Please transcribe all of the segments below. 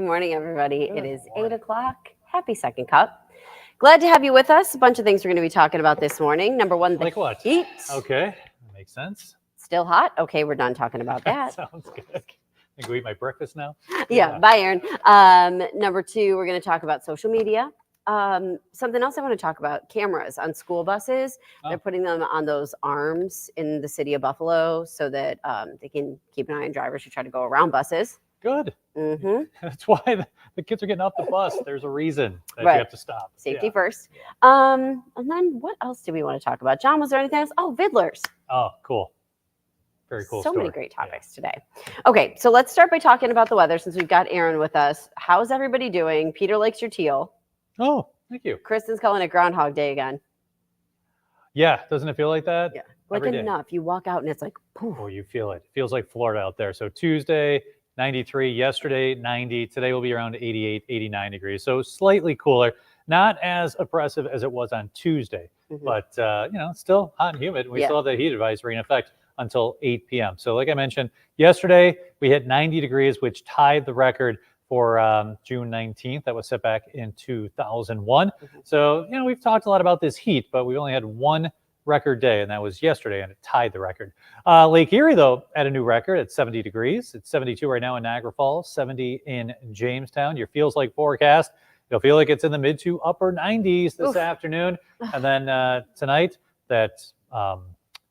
morning, everybody. It is 8 o'clock. Happy second cup. Glad to have you with us. A bunch of things we're going to be talking about this morning. Number one, the what? heat. Okay, that makes sense. Still hot? Okay, we're done talking about that. Sounds good. I can go eat my breakfast now? Yeah, bye, Aaron. Number two, we're going to talk about social media. Something else I want to talk about, cameras on school buses. They're putting them on those arms in the city of Buffalo so that they can keep an eye on drivers who try to go around buses. Good. Mm-hmm. That's why the kids are getting off the bus. There's a reason that you have to stop. Safety first. And then what else do we want to talk about? John, was there anything else? Oh, Vidlers. Oh, cool. Very cool. So many great topics today. Okay, so let's start by talking about the weather since we've got Aaron with us. How's everybody doing? Peter likes your teal. Oh, thank you. Kristen's calling it Groundhog Day again. Yeah, doesn't it feel like that? Yeah, like enough. You walk out and it's like, poof. Oh, you feel it. It feels like Florida out there. So Tuesday, 93, yesterday, 90. Today will be around 88, 89 degrees. So slightly cooler. Not as oppressive as it was on Tuesday, but, it's still hot and humid. We still have the heat advisory in effect until 8 p.m. So like I mentioned, yesterday we hit 90 degrees, which tied the record for June 19th. That was set back in 2001. So, we've talked a lot about this heat, but we only had one record day, and that was yesterday, and it tied the record. Lake Erie, though, at a new record at 70 degrees. It's 72 right now in Niagara Falls, 70 in Jamestown. Your feels like forecast. You'll feel like it's in the mid to upper 90s this afternoon. And then tonight, that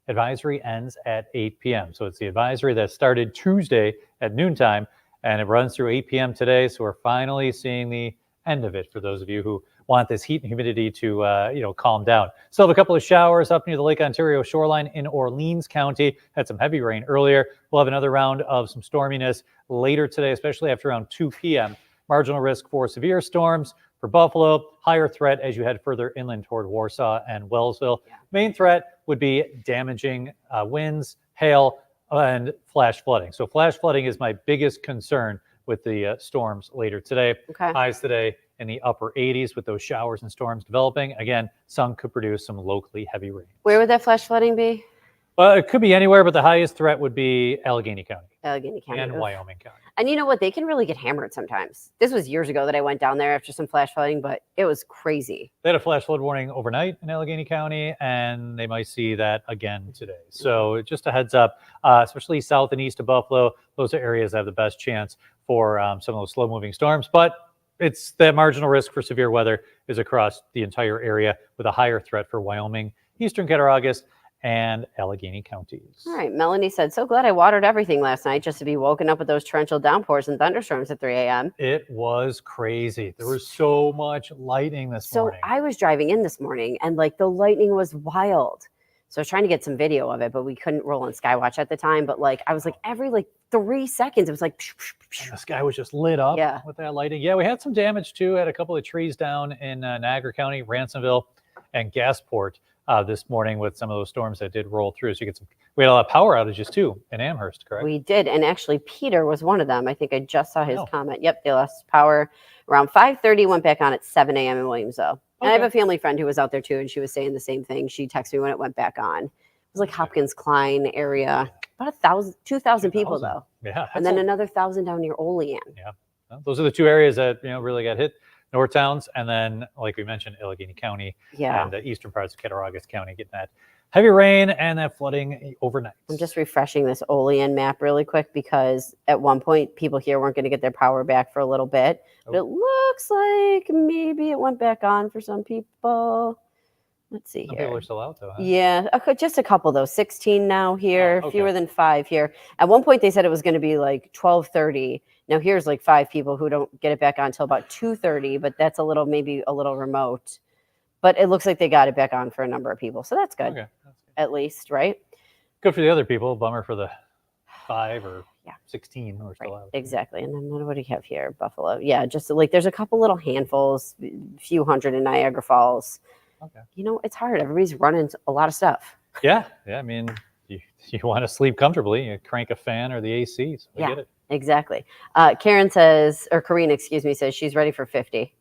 advisory ends at 8 p.m. So it's the advisory that started Tuesday at noontime, and it runs through 8 p.m. today. So we're finally seeing the end of it for those of you who want this heat and humidity to, calm down. Still have a couple of showers up near the Lake Ontario shoreline in Orleans County. Had some heavy rain earlier. We'll have another round of some storminess later today, especially after around 2 p.m. Marginal risk for severe storms for Buffalo. Higher threat as you head further inland toward Warsaw and Wellsville. Main threat would be damaging winds, hail, and flash flooding. So flash flooding is my biggest concern with the storms later today. Highs today in the upper 80s with those showers and storms developing. Again, some could produce some locally heavy rain. Where would that flash flooding be? Well, it could be anywhere, but the highest threat would be Allegheny County. Allegheny County. And Wyoming County. And you know what? They can really get hammered sometimes. This was years ago that I went down there after some flash flooding, but it was crazy. They had a flash flood warning overnight in Allegheny County, and they might see that again today. So just a heads up, especially south and east of Buffalo, those are areas that have the best chance for some of those slow-moving storms. But it's the marginal risk for severe weather is across the entire area with a higher threat for Wyoming, eastern Cattaraugus, and Allegheny counties. All right. Melanie said, so glad I watered everything last night just to be woken up with those torrential downpours and thunderstorms at 3 a.m. It was crazy. There was so much lightning this morning. So I was driving in this morning and the lightning was wild. So I was trying to get some video of it, but we couldn't roll on Skywatch at the time. But I was every 3 seconds, it was like, psh, psh, psh. And the sky was just lit up with that lightning. Yeah, we had some damage too. Had a couple of trees down in Niagara County, Ransomville, and Gasport this morning with some of those storms that did roll through. So we had a lot of power outages too in Amherst, correct? We did. And actually Peter was one of them. I think I just saw his comment. Yep. They lost power around 5:30, went back on at 7 a.m. in Williamsville. And I have a family friend who was out there too, and she was saying the same thing. She texted me when it went back on. It was like Hopkins Klein area. About 2,000 people though. Yeah. And then another 1,000 down near Olean. Yeah. Well, those are the two areas that really got hit. North Towns, and then, like we mentioned, Allegheny County and the eastern parts of Cattaraugus County getting that heavy rain and that flooding overnight. I'm just refreshing this Olean map really quick because at one point people here weren't going to get their power back for a little bit. But it looks like maybe it went back on for some people. Let's see Some here. people are still out though. Huh? Yeah, just a couple though. 16 now here, fewer than 5 here. At one point they said it was going to be 12:30. Now here's 5 people who don't get it back on until about 2:30, but that's maybe a little remote. But it looks like they got it back on for a number of people, so that's good. Okay, that's good. At least, right? Good for the other people. Bummer for the 5 or 16 who are still out. Exactly. And then what do we have here? Buffalo. Yeah, just there's a couple little handfuls, a few hundred in Niagara Falls. Okay. It's hard. Everybody's running a lot of stuff. Yeah. I mean, you want to sleep comfortably, you crank a fan or the AC. So I get it. Exactly. Karina says she's ready for 50.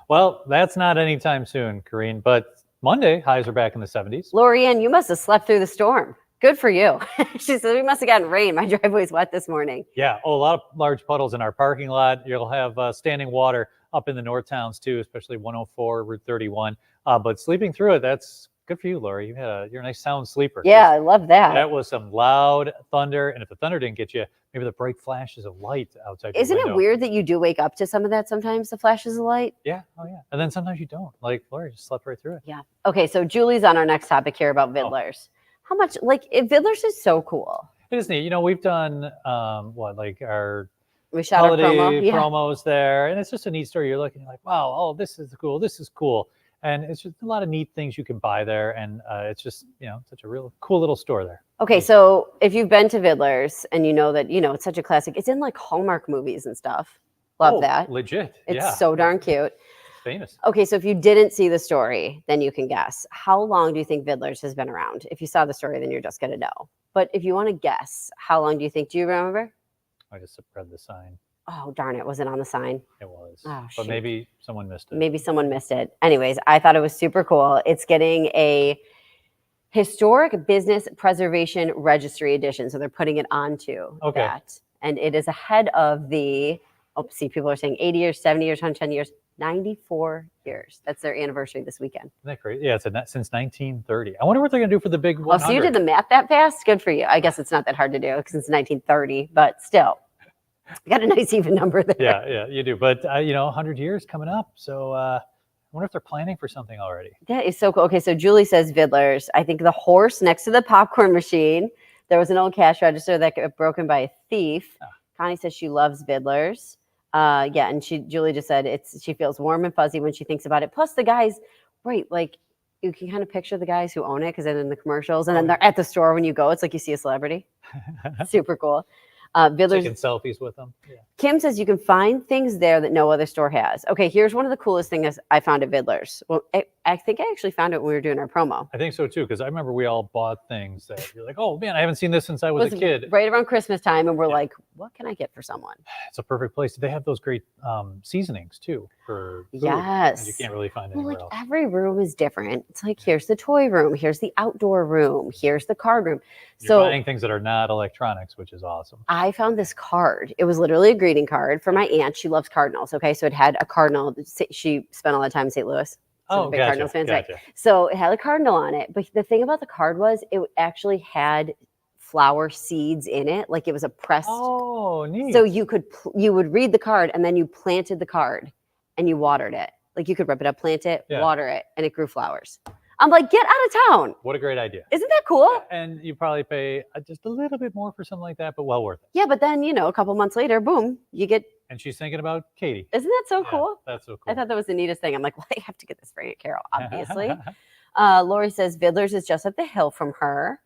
Well, that's not anytime soon, Karine, but Monday highs are back in the 70s. Lorianne, you must have slept through the storm. Good for you. She said, we must have gotten rain. My driveway's wet this morning. Yeah. Oh, a lot of large puddles in our parking lot. You'll have standing water up in the north towns too, especially 104, Route 31. But sleeping through it, that's good for you, Lori. You're a nice sound sleeper. Yeah, I love that. That was some loud thunder. And if the thunder didn't get you, maybe the bright flashes of light outside Isn't your it window. weird that you do wake up to some of that sometimes, the flashes of light? Yeah. Oh, yeah. And then sometimes you don't. Like Lori just slept right through it. Yeah. Okay, so Julie's on our next topic here about Vidlers. How much, Vidlers is so cool. It is neat. You know, we've done our We shot our holiday promo. promos there, and it's just a neat story. You're looking, you're like, wow, oh, this is cool. This is cool. And it's just a lot of neat things you can buy there. And it's just, such a real cool little store there. Okay, so if you've been to Vidler's and you know that, it's such a classic, it's in like Hallmark movies and stuff. Love that. Legit. It's so darn cute. It's famous. Okay, so if you didn't see the story, then you can guess. How long do you think Vidler's has been around? If you saw the story, then you're just going to know. But if you want to guess, how long do you think? Do you remember? I just read the sign. Oh, darn it. Was it on the sign? It was. Oh, but shoot. maybe someone missed it. Maybe someone missed it. Anyways, I thought it was super cool. It's getting a historic business preservation registry edition. So they're putting it onto that. And it is ahead of people are saying 80 years, 70 years, 110 years, 94 years. That's their anniversary this weekend. Isn't that crazy? Yeah, it's since 1930. I wonder what they're going to do for the big 100. Oh, so you did the math that fast? Good for you. I guess it's not that hard to do since 1930, but still. You got a nice even number there. Yeah, you do. But, 100 years coming up. So I wonder if they're planning for something already. That is so cool. Okay, so Julie says Vidler's. I think the horse next to the popcorn machine. There was an old cash register that got broken by a thief. Oh. Connie says she loves Vidler's. And Julie just said she feels warm and fuzzy when she thinks about it. Plus the guys, right, like you can kind of picture the guys who own it because they're in the commercials and then they're at the store when you go. It's like you see a celebrity. Super cool. Vidler's taking selfies with them. Yeah. Kim says you can find things there that no other store has. Okay, here's one of the coolest things I found at Vidler's. Well, I think I actually found it when we were doing our promo. I think so too, because I remember we all bought things that you're like, oh man, I haven't seen this since I was a kid. Right around Christmas time, and we're like, what can I get for someone? It's a perfect place. They have those great seasonings too for food. Yes. You can't really find anywhere else. Every room is different. It's like here's the toy room, here's the outdoor room, here's the card room. You're buying things that are not electronics, which is awesome. I found this card. It was literally a greeting card for my aunt. She loves Cardinals. Okay, so it had a Cardinal. She spent a lot of time in St. Louis. So big Cardinals fans, right? So it had a Cardinal on it. But the thing about the card was it actually had flower seeds in it. Like it was a pressed. Oh, neat. So you would read the card and then you planted the card and you watered it. Like you could rip it up, plant it, water it, and it grew flowers. I'm like, get out of town. What a great idea. Isn't that cool? Yeah, and you probably pay just a little bit more for something like that, but well worth it. Yeah, but then, a couple months later, boom, you get. And she's thinking about Katie. Isn't that so cool? That's so cool. I thought that was the neatest thing. I'm like, well, I have to get this for Aunt Carol, obviously. Lori says Vidler's is just up the hill from her.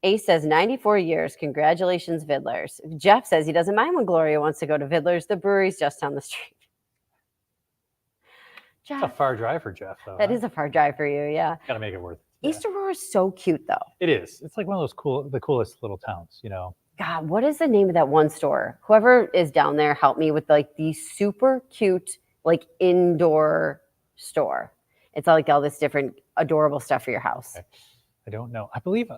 Ace says 94 years. Congratulations, Vidler's. Jeff says he doesn't mind when Gloria wants to go to Vidler's. The brewery's just down the street. Jeff, it's a far drive for Jeff, though. That is a far drive for you, yeah. Got to make it worth it. East Aurora is so cute, though. It is. It's like one of those the coolest little towns, God, what is the name of that one store? Whoever is down there, help me with the super cute, indoor store. It's all this different adorable stuff for your house. Okay. I don't know. I believe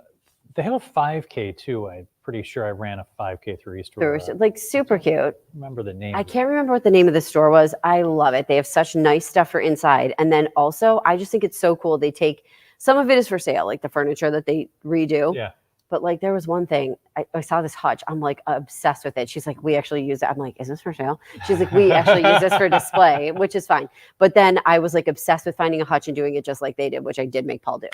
they have a 5K too. I'm pretty sure I ran a 5K through East Aurora. Super cute. Remember the name? I can't remember what the name of the store was. I love it. They have such nice stuff for inside. And then also, I just think it's so cool. They take, some of it is for sale, like the furniture that they redo. Yeah. But there was one thing, I saw this hutch. I'm obsessed with it. She's like, we actually use it. I'm like, is this for sale? She's like, we actually use this for display, which is fine. But then I was obsessed with finding a hutch and doing it just like they did, which I did make Paul do.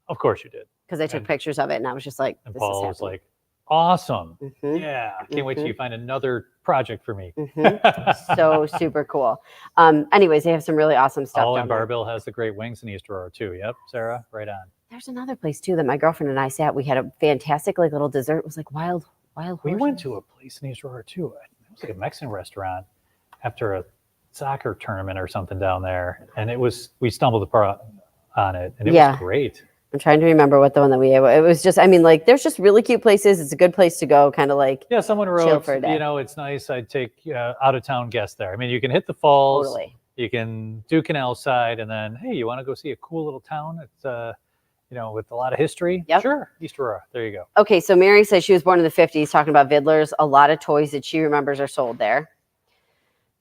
Of course you did. Because I took pictures of it and I was just like, and this Paul is was like, awesome. Mm-hmm. Yeah. I can't wait till you find another project for me. Mm-hmm. So super cool. Anyways, they have some really awesome stuff. Oh, and Barbill has the great wings in East Aurora too. Yep, Sarah, right on. There's another place too that my girlfriend and I sat. We had a fantastic little dessert. It was wild horses. We went to a place in East Aurora too. It was like a Mexican restaurant after a soccer tournament or something down there. And we stumbled upon it and it was great. I'm trying to remember what the one that we ate. It was just, there's just really cute places. It's a good place to go, kind of yeah, someone wrote, for a day. It's nice. I'd take out of town guests there. You can hit the falls. Totally. You can do Canal Side and then, hey, you want to go see a cool little town? with a lot of history. Yep. Sure, East Aurora. There you go. Okay, so Mary says she was born in the 50s, talking about Vidlers. A lot of toys that she remembers are sold there.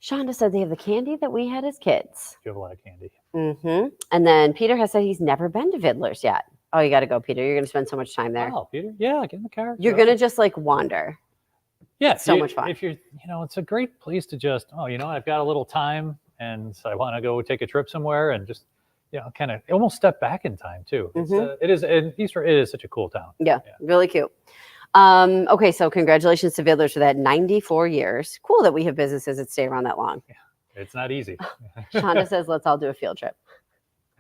Shonda said they have the candy that we had as kids. You have a lot of candy. And then Peter has said he's never been to Vidler's yet. Oh, you got to go, Peter. You're going to spend so much time there. Oh, Peter. Yeah, get in the car. You're going to just like wander. Yeah, it's so much fun. If you're, it's a great place to just, I've got a little time and I want to go take a trip somewhere and just, kind of almost step back in time too. It is, and East Aurora, it is such a cool town. Yeah, really cute. Okay, so congratulations to Vidler's for that 94 years. Cool that we have businesses that stay around that long. Yeah, it's not easy. Shonda says, let's all do a field trip.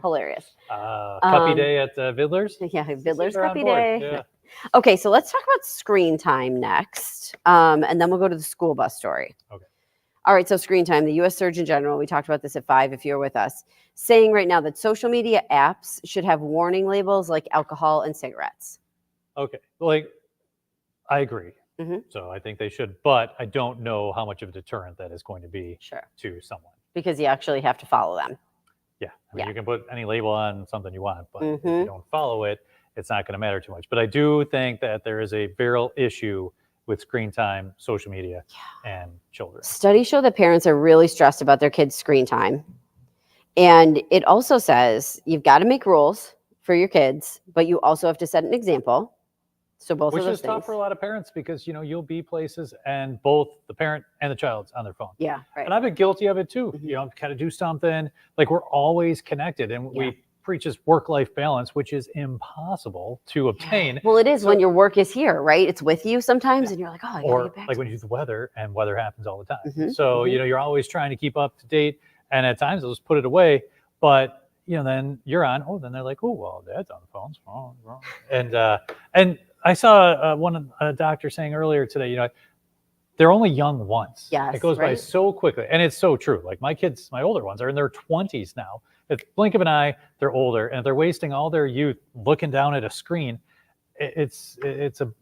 Hilarious. Cuppy Day at Vidler's? Yeah, Vidler's Cuppy Day. Day. Yeah. Okay, so let's talk about screen time next, and then we'll go to the school bus story. Okay. All right, so screen time. The U.S. Surgeon General, we talked about this at 5 if you're with us, saying right now that social media apps should have warning labels like alcohol and cigarettes. Okay, I agree. So I think they should, but I don't know how much of a deterrent that is going to be to someone. Because you actually have to follow them. Yeah, I mean, you can put any label on something you want, but if you don't follow it, it's not going to matter too much. But I do think that there is a viral issue with screen time, social media, and children. Studies show that parents are really stressed about their kids' screen time. And it also says you've got to make rules for your kids, but you also have to set an example. So both Which of those is tough for a lot of parents because, you'll be places and both the parent and the child's on their phone. Yeah, right. And I've been guilty of it too. Kind of do something. Like we're always connected and we preach this work-life balance, which is impossible to obtain. Well, it is when your work is here, right? It's with you sometimes and you're like, oh, I gotta get back. Like when you do the weather and weather happens all the time. So, you're always trying to keep up to date. And at times they'll just put it away. But, then you're on. Oh, then they're like, oh, well, Dad's on the phones. Oh, wrong. And I saw a doctor saying earlier today, they're only young once. Yes, it goes by so quickly. And it's so true. Like my kids, my older ones are in their 20s now. It's blink of an eye, they're older, and they're wasting all their youth looking down at a screen. It's a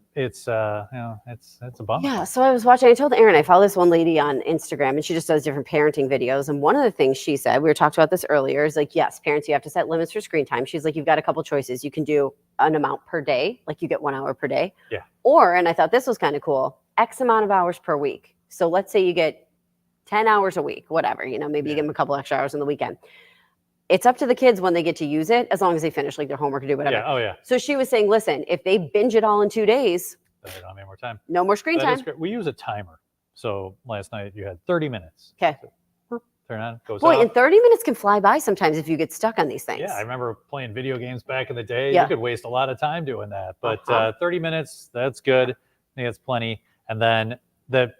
bummer. Yeah. So I was watching. I told Aaron I follow this one lady on Instagram, and she just does different parenting videos. And one of the things she said, we were talking about this earlier, is like, yes, parents, you have to set limits for screen time. She's like, you've got a couple choices. You can do an amount per day, like you get 1 hour per day. Yeah. Or, and I thought this was kind of cool, X amount of hours per week. So let's say you get 10 hours a week, whatever. Maybe you give them a couple extra hours on the weekend. It's up to the kids when they get to use it, as long as they finish like their homework or do whatever. Yeah. Oh, yeah. So she was saying, listen, if they binge it all in 2 days, They don't have any more time. No more screen time. We use a timer. So last night you had 30 minutes. Okay. So, turn on, goes Boy, off. and 30 minutes can fly by sometimes if you get stuck on these things. Yeah, I remember playing video games back in the day. Yeah. You could waste a lot of time doing that. But 30 minutes, that's good. I think that's plenty. And then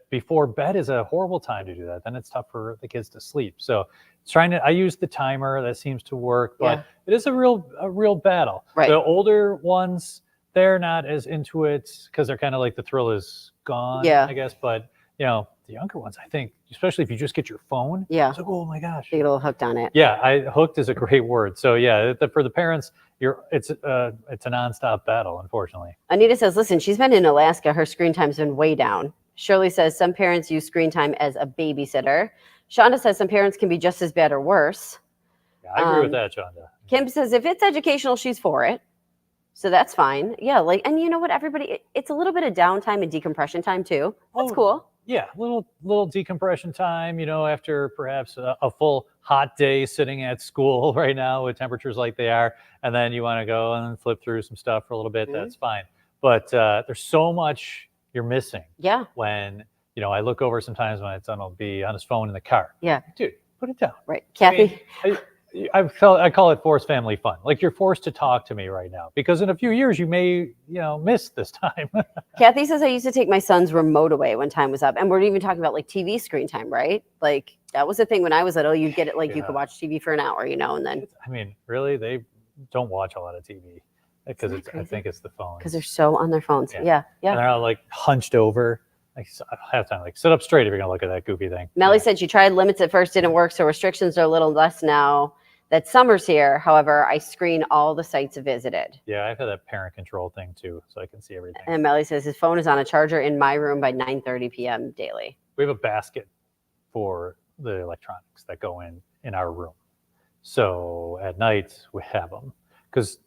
before bed is a horrible time to do that. Then it's tough for the kids to sleep. So I use the timer. That seems to work. But it is a real battle. Right. The older ones, they're not as into it because they're kind of like the thrill is gone, I guess. But, the younger ones, I think, especially if you just get your phone, it's like, oh my gosh. You get a little hooked on it. Yeah, hooked is a great word. So for the parents, it's a nonstop battle, unfortunately. Anita says, listen, she's been in Alaska. Her screen time's been way down. Shirley says some parents use screen time as a babysitter. Shonda says some parents can be just as bad or worse. Yeah, I agree with that, Shonda. Kim says if it's educational, she's for it. So that's fine. Yeah, and you know what, everybody, it's a little bit of downtime and decompression time too. That's cool. Yeah, little decompression time, after perhaps a full hot day sitting at school right now with temperatures like they are, and then you want to go and flip through some stuff for a little bit, that's fine. But there's so much you're missing. Yeah. When, I look over sometimes when it's will be on his phone in the car. Yeah. Dude, put it down. Right. Kathy? I call it forced family fun. Like you're forced to talk to me right now because in a few years you may, miss this time. Kathy says I used to take my son's remote away when time was up. And we're even talking about like TV screen time, right? Like that was the thing when I was little, you'd get it like you could watch TV for an hour, and then. I mean, really, they don't watch a lot of TV because I think it's the phone. Because they're so on their phones. Yeah. And they're all like hunched over. Like half time, like sit up straight if you're gonna look at that goofy thing. Melly said she tried limits at first, didn't work, so restrictions are a little less now that summer's here. However, I screen all the sites visited. Yeah, I've had that parent control thing too, so I can see everything. And Melly says his phone is on a charger in my room by 9:30 p.m. daily. We have a basket for the electronics that go in our room. So at night we have them because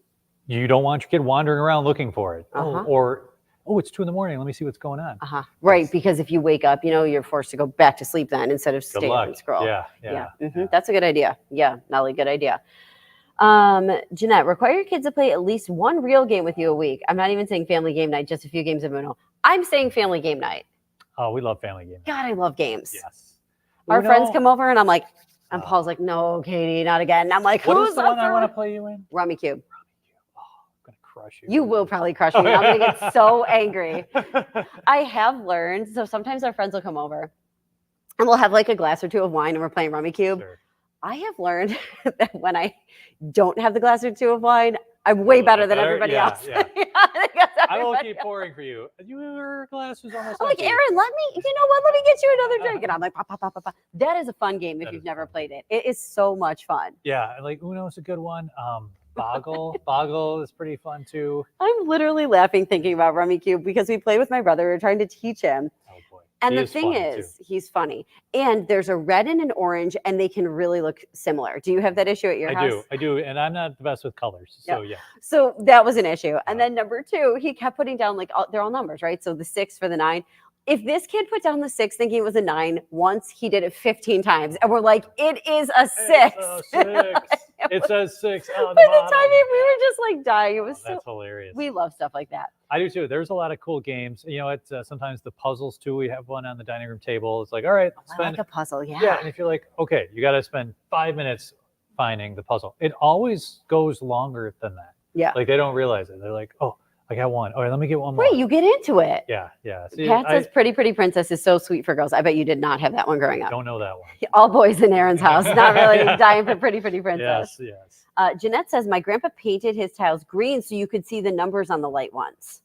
you don't want your kid wandering around looking for it. Uh-huh. Or it's 2 a.m. Let me see what's going on. Right, because if you wake up, you're forced to go back to sleep then instead of Good stay up luck. and scroll. Yeah. That's a good idea. Yeah, Nelly, good idea. Jeanette, require your kids to play at least one real game with you a week. I'm not even saying family game night, just a few games of Uno. I'm saying family game night. Oh, we love family games. God, I love games. Yes. Our friends come over and I'm like, and Paul's like, no, Katie, not again. And I'm like, what who's is the one I want to play you in? Rummy Cube. Oh, I'm going to crush you. You will probably crush me. I'm going to get so angry. I have learned, so sometimes our friends will come over and we'll have like a glass or two of wine and we're playing Rummy Cube. Sure. I have learned that when I don't have the glass or two of wine, I'm way better than everybody else. Yeah. I will keep pouring for you. Your glass is almost I'm like, Aaron, let me get you another drink. And I'm like, pop, pop, pop, pop, pop. That is a fun game if you've never played it. It is so much fun. Yeah, like Uno is a good one. Boggle is pretty fun too. I'm literally laughing thinking about Rummy Cube because we play with my brother. We're trying to teach him. Oh boy. And the thing is, he's funny. And there's a red and an orange, and they can really look similar. Do you have that issue at your house? I do. And I'm not the best with colors. So, yeah. So that was an issue. And then number 2, he kept putting down, like, they're all numbers, right? So the 6 for the 9. If this kid put down the 6 thinking it was a 9 once, he did it 15 times. And we're like, it is a 6. It's a 6. It says 6 on the By the bottom. time we were just like dying. It was that's hilarious. We love stuff like that. I do too. There's a lot of cool games. It's sometimes the puzzles too. We have one on the dining room table. It's like, all right, I like a puzzle. Yeah. Yeah. And if you're like, okay, you got to spend 5 minutes finding the puzzle. It always goes longer than that. Yeah. Like they don't realize it. They're like, oh, I got one. All right, let me get one more. Wait, you get into it. Yeah. See, Pat says Pretty Pretty Princess is so sweet for girls. I bet you did not have that one growing up. Don't know that one. All boys in Aaron's house. Not really dying for Pretty Pretty Princess. Yes. Jeanette says, my grandpa painted his tiles green so you could see the numbers on the light ones.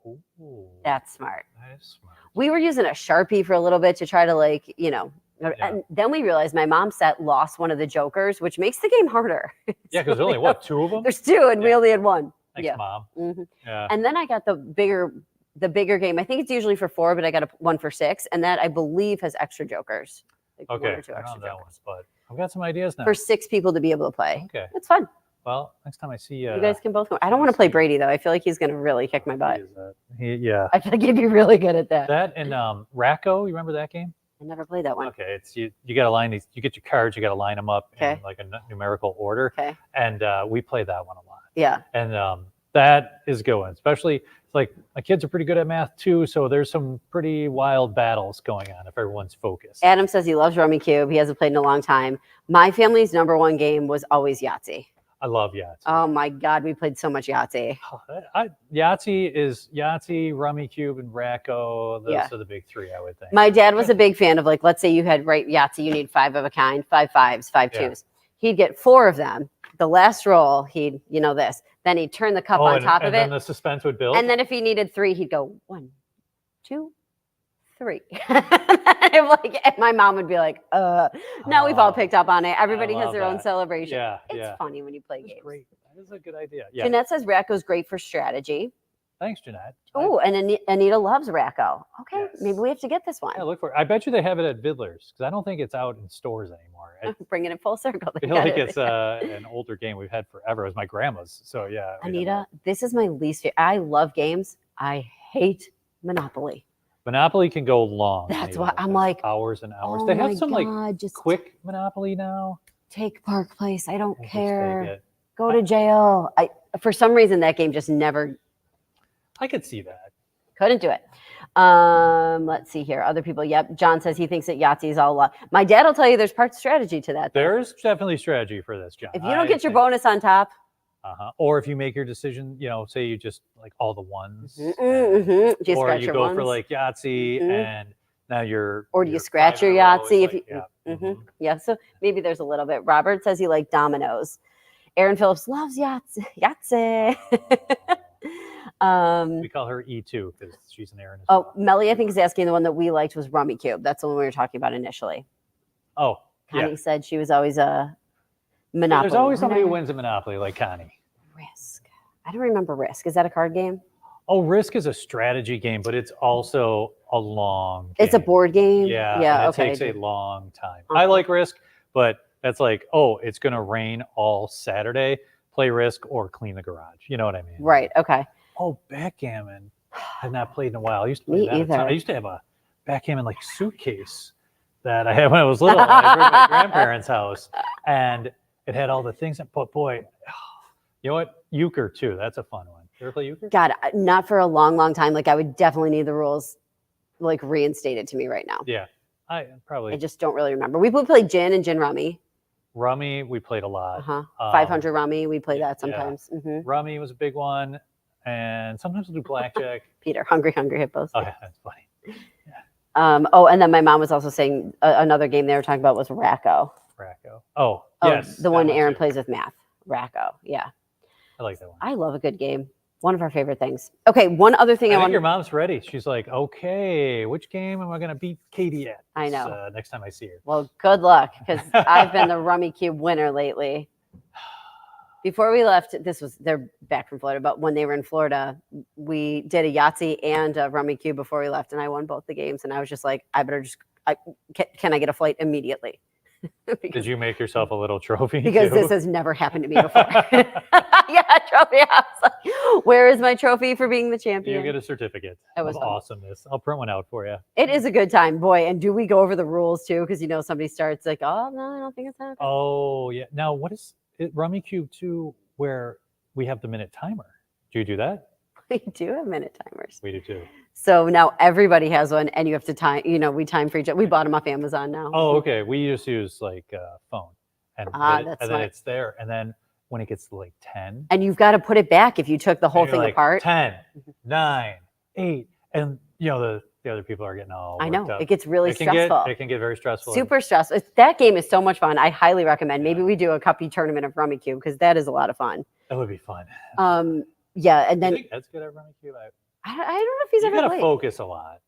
Ooh, that's smart. That is smart. We were using a Sharpie for a little bit to try to and then we realized my mom's set lost one of the jokers, which makes the game harder. Yeah, because only 2 of them? There's 2 and we only had 1. Thanks, Mom. Mm-hmm. Yeah. And then I got the bigger game. I think it's usually for 4, but I got one for 6, and that I believe has extra jokers. Like okay, 1 or 2 extra jokers. But I've got some ideas now For 6 people to be able to play. Okay, it's fun. Well, next time I see you, you guys can both go. I don't want to play Brady though. I feel like he's going to really kick my butt. Yeah. I feel like he'd be really good at that. That and Racco. You remember that game? I never played that one. Okay, it's you got to line these. You get your cards. You got to line them up in like a numerical order. Okay. And we play that one a lot. Yeah. And that is going. Especially, it's like my kids are pretty good at math too. So there's some pretty wild battles going on if everyone's focused. Adam says he loves Rummy Cube. He hasn't played in a long time. My family's number 1 game was always Yahtzee. I love Yahtzee. Oh my God, we played so much Yahtzee. Yahtzee is Yahtzee, Rummy Cube, and Racco. Those are the big 3, I would think. My dad was a big fan of, like, let's say you had Yahtzee, you need 5 of a kind, 5 5s, 5 2s. He'd get 4 of them. The last roll, he'd this. Then he'd turn the cup on top of it. And then the suspense would build. And then if he needed 3, he'd go 1, 2, 3. And my mom would be like, now we've all picked up on it. Everybody has their own celebration. Yeah, it's funny when you play games. Great. That is a good idea. Yeah. Jeanette says Racco's great for strategy. Thanks, Jeanette. Oh, and Anita loves Racco. Okay, maybe we have to get this one. Yeah, look for it. I bet you they have it at Vidler's because I don't think it's out in stores anymore. Bringing it full circle. I feel like it's an older game we've had forever. It was my grandma's. So, yeah. Anita, this is my least favorite. I love games. I hate Monopoly. Monopoly can go long. That's why I'm like hours and hours. Oh they have some just quick Monopoly now. Take Park Place. I don't care. Go to jail. For some reason that game just never. I could see that. Couldn't do it. Let's see here. Other people. Yep. John says he thinks that Yahtzee is all luck. My dad will tell you there's part strategy to that. There's definitely strategy for this, John. If you don't get your bonus on top. Or if you make your decision, say you just like all the ones, or you go for like Yahtzee and now you're. Or do you scratch your Yahtzee if you? Yeah. So maybe there's a little bit. Robert says he liked dominoes. Aaron Phillips loves Yahtzee. We call her E2 because she's an Aaron. Melly, I think is asking the one that we liked was Rummy Cube. That's the one we were talking about initially. Oh, Connie said she was always a Monopoly. There's always somebody who wins a Monopoly, like Connie. Risk. I don't remember Risk. Is that a card game? Oh, Risk is a strategy game, but it's also a long game. It's a board game? Yeah. It takes a long time. I like Risk, but that's like, it's going to rain all Saturday. play Risk or clean the garage. You know what I mean? Right. Okay. Oh, backgammon. I've not played in a while. I used to play Me that a ton. either. I used to have a backgammon like suitcase that I had when I was little. I brought my grandparents' house, and it had all the things. But boy, you know what? Euchre too. That's a fun one. You ever play euchre? God, not for a long, long time. Like I would definitely need the rules like reinstated to me right now. Yeah, I probably. I just don't really remember. We would play gin and gin rummy. Rummy, we played a lot. 500 rummy, we play that yeah. sometimes. Rummy was a big one, and sometimes we'll do blackjack. Peter, hungry hippos. Oh yeah, that's funny. Oh, and then my mom was also saying another game they were talking about was Racco. Racco. Oh, yes. The one Aaron plays with math. Racco. Yeah. I like that one. I love a good game. One of our favorite things. Okay, one other thing I think your mom's ready. She's like, okay, which game am I going to beat Katie at? I know. Next time I see her. Well, good luck, because I've been the Rummy Cube winner lately. Before we left, they're back from Florida, but when they were in Florida, we did a Yahtzee and a Rummy Cube before we left, and I won both the games. And I was just like, can I get a flight immediately? Did you make yourself a little trophy? Because too? this has never happened to me before. Yeah, trophy. I was like, where is my trophy for being the champion? You get a certificate of awesomeness. I'll print one out for you. It is a good time, boy. And do we go over the rules too? Because somebody starts like, oh no, I don't think it's happening. Oh yeah. Now what is it? Rummy Cube 2, where we have the minute timer. Do you do that? We do have minute timers. We do too. So now everybody has one, and you have to time. We time for each other. We bought them off Amazon now. Oh, okay. We just use like phone, and then it's there, and then when it gets to like 10, and you've got to put it back if you took the whole thing like, apart. 10, 9, 8, and the other people are getting all. I know up. It gets really stressful. It can get very stressful. Super stressful. That game is so much fun. I highly recommend. Maybe we do a cuppy tournament of Rummy Cube, because that is a lot of fun. That would be fun. Yeah, and then I think that's good at Rummy Cube. I don't know if he's ever got to played. focus a lot.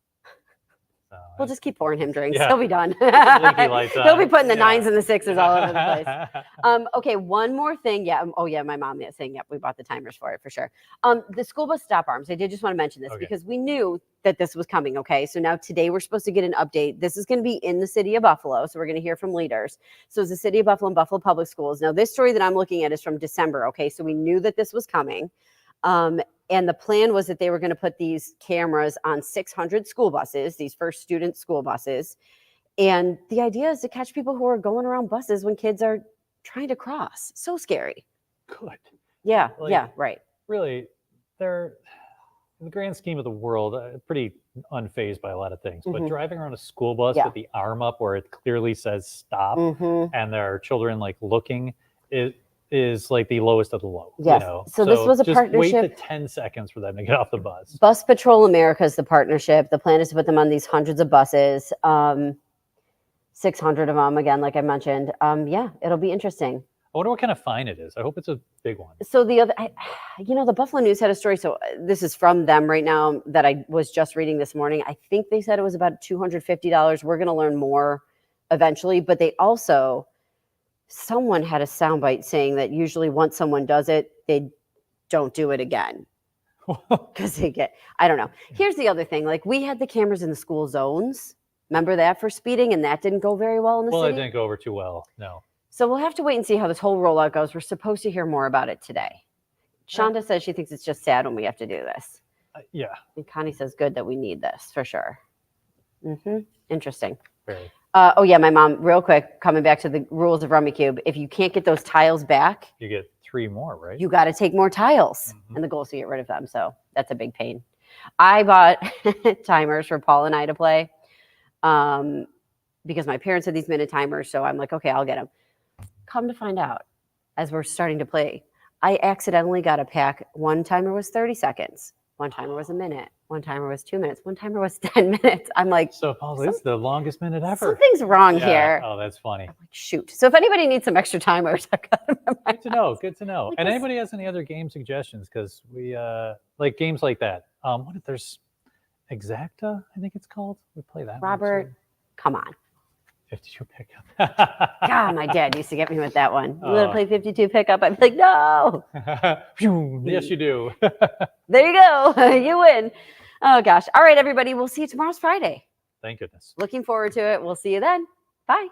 So, we'll just keep pouring him drinks. Yeah. He'll be done. He'll be putting the 9s and the 6s all over the place. Okay, one more thing. Yeah. Oh, yeah. My mom is saying, yep, we bought the timers for it for sure. The school bus stop arms. I did just want to mention this because we knew that this was coming. Okay. So now today we're supposed to get an update. This is going to be in the city of Buffalo. So we're going to hear from leaders. So it's the city of Buffalo and Buffalo Public Schools. Now, this story that I'm looking at is from December. Okay. So we knew that this was coming. And the plan was that they were going to put these cameras on 600 school buses, these first student school buses. And the idea is to catch people who are going around buses when kids are trying to cross. So scary. Good. Yeah. Yeah. Right. Really, they're, in the grand scheme of the world, pretty unfazed by a lot of things. But driving around a school bus with the arm up where it clearly says stop and there are children like looking, it is like the lowest of the low. Yes. So this was a just partnership. Wait the 10 seconds for them to get off the bus. Bus Patrol America is the partnership. The plan is to put them on these hundreds of buses, 600 of them, again, like I mentioned. Yeah, it'll be interesting. I wonder what kind of fine it is. I hope it's a big one. So the Buffalo News had a story. So this is from them right now that I was just reading this morning. I think they said it was about $250. We're going to learn more eventually, but they also... Someone had a soundbite saying that usually once someone does it, they don't do it again because I don't know. Here's the other thing. Like we had the cameras in the school zones. Remember that for speeding? And that didn't go very well in the city. Well, it didn't go over too well. No. So we'll have to wait and see how this whole rollout goes. We're supposed to hear more about it today. Shonda says she thinks it's just sad when we have to do this. Yeah. And Connie says good that we need this for sure. Interesting. Very. Oh yeah, my mom, real quick, coming back to the rules of Rummy Cube. If you can't get those tiles back, you get 3 more, right? You got to take more tiles. And the goal is to get rid of them. So that's a big pain. I bought timers for Paul and I to play because my parents had these minute timers. So I'm like, okay, I'll get them. Come to find out, as we're starting to play, I accidentally got a pack. One timer was 30 seconds. One timer was a minute. One timer was 2 minutes. One timer was 10 minutes. I'm like, so Paul, this is the longest minute ever. Something's wrong here. Oh, that's funny. I'm like, shoot. So if anybody needs some extra timers, I've got them in my Good to know. Good to know. And anybody has any other game suggestions? Because we like games like that. What if there's Exacta? I think it's called. We play that. Robert, come on. 52 pickup. God, my dad used to get me with that one. You want to play 52 pickup? I'd be like, no. Yes, you do. There you go. You win. Oh, gosh. All right, everybody. We'll see you tomorrow's Friday. Thank goodness. Looking forward to it. We'll see you then. Bye.